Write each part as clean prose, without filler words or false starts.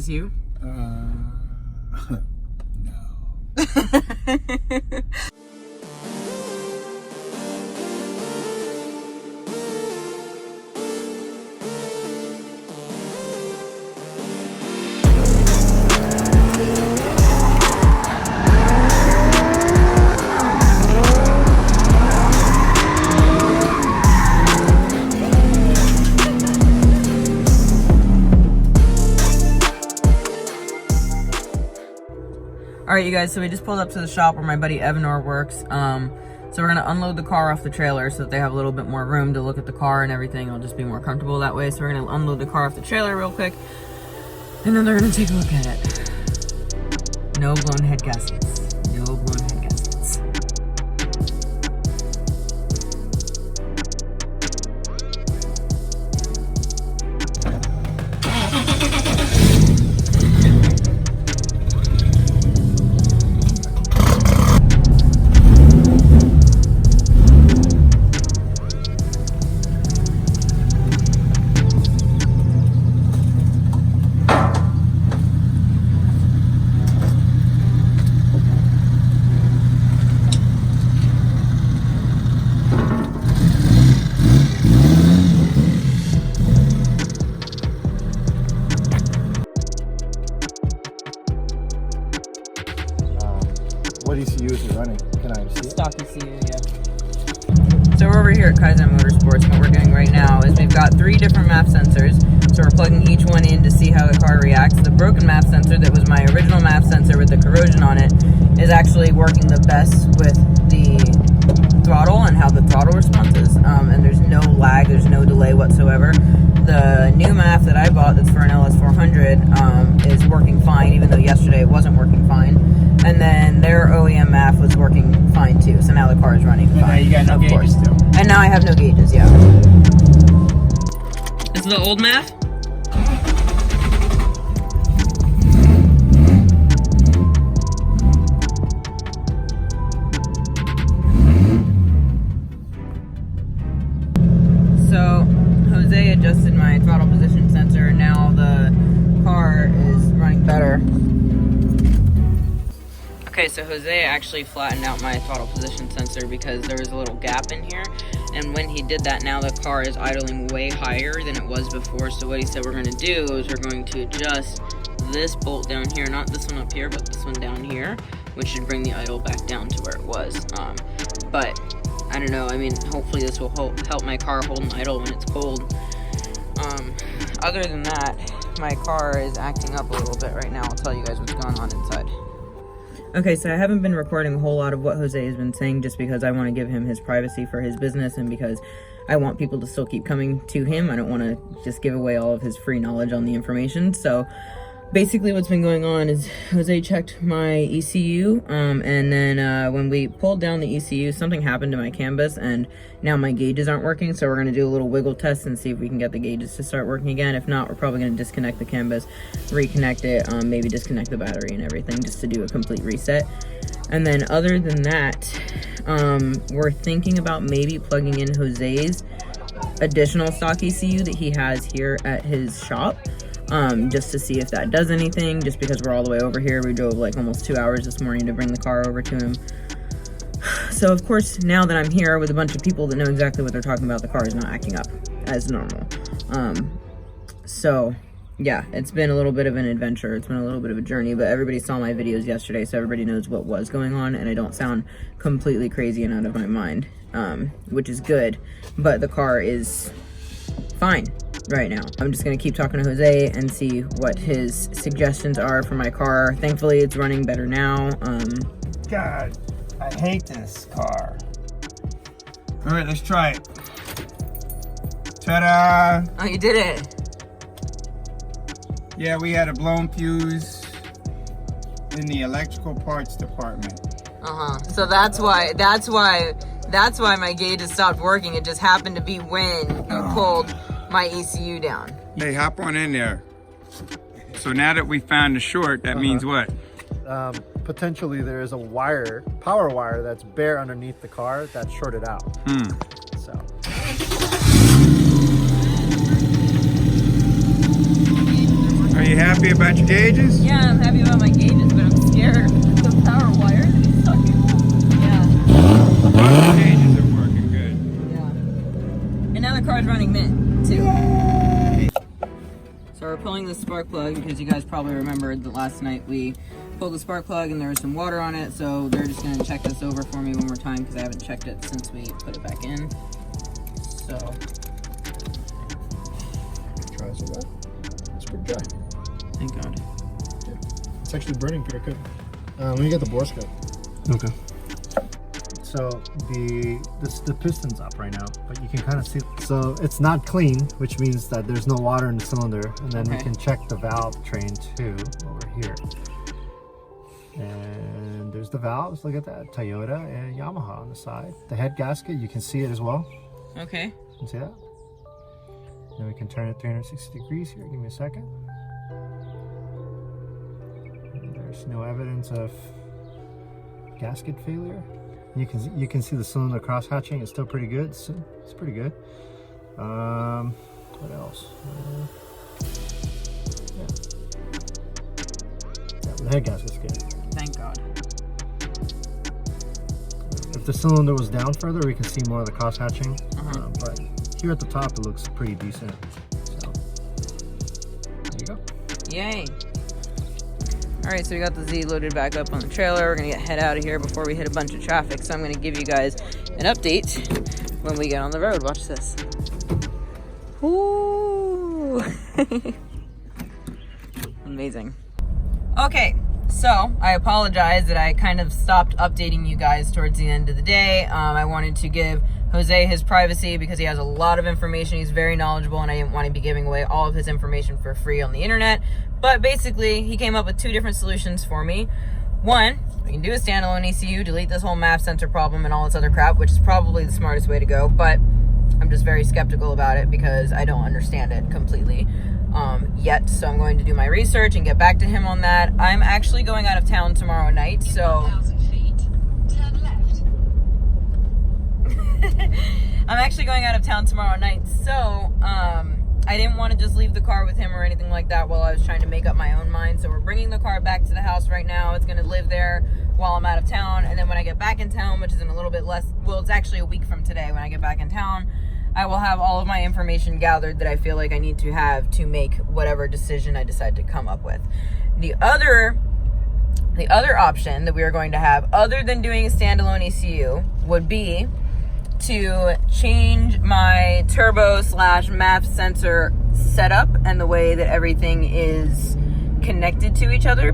ECU? No. Alright, you guys, so we just pulled up to the shop where my buddy Evanor works. So we're going to unload the car off the trailer so that they have a little bit more room to look at the car and everything. It'll just be more comfortable that way. So we're going to unload the car off the trailer real quick. And then they're going to take a look at it. No blown head gaskets. No blown head gaskets. What ECU is it running? Can I see it? Stock ECU, yeah. So we're over here at Kaizen Motorsports, and what we're doing right now is we've got 3 different MAF sensors. So we're plugging each one in to see how the car reacts. The broken MAF sensor that was my original MAF sensor with the corrosion on it is actually working the best with the throttle and how the throttle response is. And there's no lag, there's no delay whatsoever. The new MAF that I bought that's for an LS400 is working fine, even though yesterday it wasn't working fine. And then their OEM MAF was working fine too, so now the car is running fine. Now you got no gauges still. And now I have no gauges, yeah. This is the old MAF? So, Jose adjusted my throttle position sensor, and now the car is running better. Okay, so Jose actually flattened out my throttle position sensor because there was a little gap in here, and when he did that, now the car is idling way higher than it was before. So what he said we're going to do is we're going to adjust this bolt down here, not this one up here, but this one down here, which should bring the idle back down to where it was. But I don't know, I mean, hopefully this will help my car hold an idle when it's cold. Other than that, my car is acting up a little bit right now. I'll tell you guys what's going on inside. Okay, so I haven't been recording a whole lot of what Jose has been saying just because I want to give him his privacy for his business and because I want people to still keep coming to him. I don't want to just give away all of his free knowledge on the information. So basically what's been going on is Jose checked my ECU, and then when we pulled down the ECU, something happened to my CAN bus, and now my gauges aren't working, so we're going to do a little wiggle test and see if we can get the gauges to start working again. If not, we're probably going to disconnect the CAN bus, reconnect it, maybe disconnect the battery and everything just to do a complete reset. And then other than that, we're thinking about maybe plugging in Jose's additional stock ECU that he has here at his shop. Just to see if that does anything, just because we're all the way over here. We drove like almost 2 hours this morning to bring the car over to him. So of course, now that I'm here with a bunch of people that know exactly what they're talking about, the car is not acting up as normal. So yeah, it's been a little bit of an adventure. It's been a little bit of a journey, but everybody saw my videos yesterday, so everybody knows what was going on, and I don't sound completely crazy and out of my mind, which is good, but the car is fine right now. I'm just gonna keep talking to Jose and see what his suggestions are for my car. Thankfully, it's running better now. God, I hate this car. All right, let's try it. Ta-da! Oh, you did it. Yeah, we had a blown fuse in the electrical parts department. So that's why my gauges stopped working. It just happened to be when you pulled my ECU down. Hey, hop on in there. So now that we found the short, that means what? Potentially there is a wire, power wire, that's bare underneath the car that's shorted out. So. Are you happy? happy about your gauges? Yeah, I'm happy about my gauges, but I'm scared. The power wire is sucking. Yeah. All the gauges are working good. Yeah. And now the car's running mint, too. Yay! So we're pulling the spark plug because you guys probably remembered that last night we pulled the spark plug and there was some water on it. So they're just going to check this over for me one more time because I haven't checked it since we put it back in. So. Try some of that. It's pretty dry. Thank God. Yeah. It's actually burning pretty good. Let me get the bore scope. Okay. So the piston's up right now, but you can kind of see. So it's not clean, which means that there's no water in the cylinder, and then we can check the valve train too over here. And there's the valves. Look at that, Toyota and Yamaha on the side. The head gasket, you can see it as well. Okay. You can see that. Then we can turn it 360 degrees here. Give me a second. And there's no evidence of gasket failure. You can see the cylinder cross hatching is still pretty good. It's pretty good. What else? Yeah, the head gasket's good. Thank God. If the cylinder was down further, we can see more of the cross hatching. But here at the top, it looks pretty decent. So there you go. Yay. All right, so we got the Z loaded back up on the trailer. We're gonna head out of here before we hit a bunch of traffic. So I'm gonna give you guys an update when we get on the road. Watch this. Ooh. Amazing. Okay, so I apologize that I kind of stopped updating you guys towards the end of the day. I wanted to give Jose his privacy because he has a lot of information. He's very knowledgeable, and I didn't want to be giving away all of his information for free on the internet. But basically, he came up with two different solutions for me. One, we can do a standalone ECU, delete this whole MAF sensor problem and all this other crap, which is probably the smartest way to go, but I'm just very skeptical about it because I don't understand it completely yet. So I'm going to do my research and get back to him on that. I'm actually going out of town tomorrow night, so... 1,000 feet, turn left. I'm actually going out of town tomorrow night, so I didn't want to just leave the car with him or anything like that while I was trying to make up my own mind. So we're bringing the car back to the house right now. It's going to live there while I'm out of town. And then when I get back in town, which is in a little bit less, well, it's actually a week from today when I get back in town, I will have all of my information gathered that I feel like I need to have to make whatever decision I decide to come up with. The other option that we are going to have, other than doing a standalone ECU, would be to change my turbo / MAF sensor setup and the way that everything is connected to each other.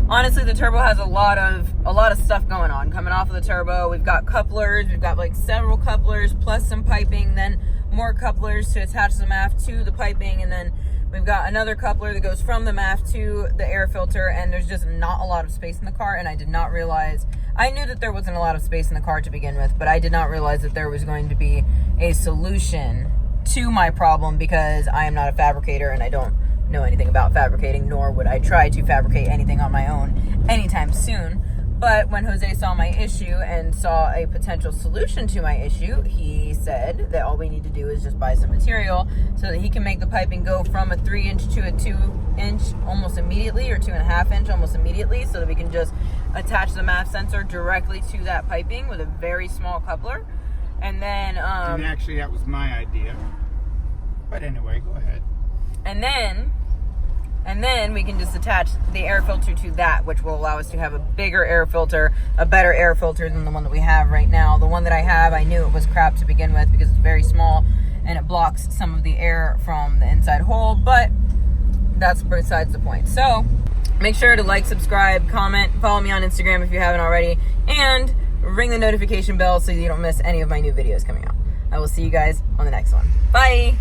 Honestly, the turbo has a lot of stuff going on. Coming off of the turbo, we've got couplers, we've got like several couplers plus some piping, then more couplers to attach the MAF to the piping, and then we've got another coupler that goes from the MAF to the air filter, and there's just not a lot of space in the car, and I did not realize. I knew that there wasn't a lot of space in the car to begin with, but I did not realize that there was going to be a solution to my problem because I am not a fabricator and I don't know anything about fabricating, nor would I try to fabricate anything on my own anytime soon. But when Jose saw my issue and saw a potential solution to my issue, he said that all we need to do is just buy some material so that he can make the piping go from a 3-inch to a 2-inch almost immediately, or 2.5-inch almost immediately, so that we can just attach the MAF sensor directly to that piping with a very small coupler. And then And actually, that was my idea. But anyway, go ahead. And then we can just attach the air filter to that, which will allow us to have a bigger air filter, a better air filter than the one that we have right now. The one that I have, I knew it was crap to begin with because it's very small and it blocks some of the air from the inside hole, but that's besides the point. So make sure to like, subscribe, comment, follow me on Instagram if you haven't already, and ring the notification bell so you don't miss any of my new videos coming out. I will see you guys on the next one. Bye!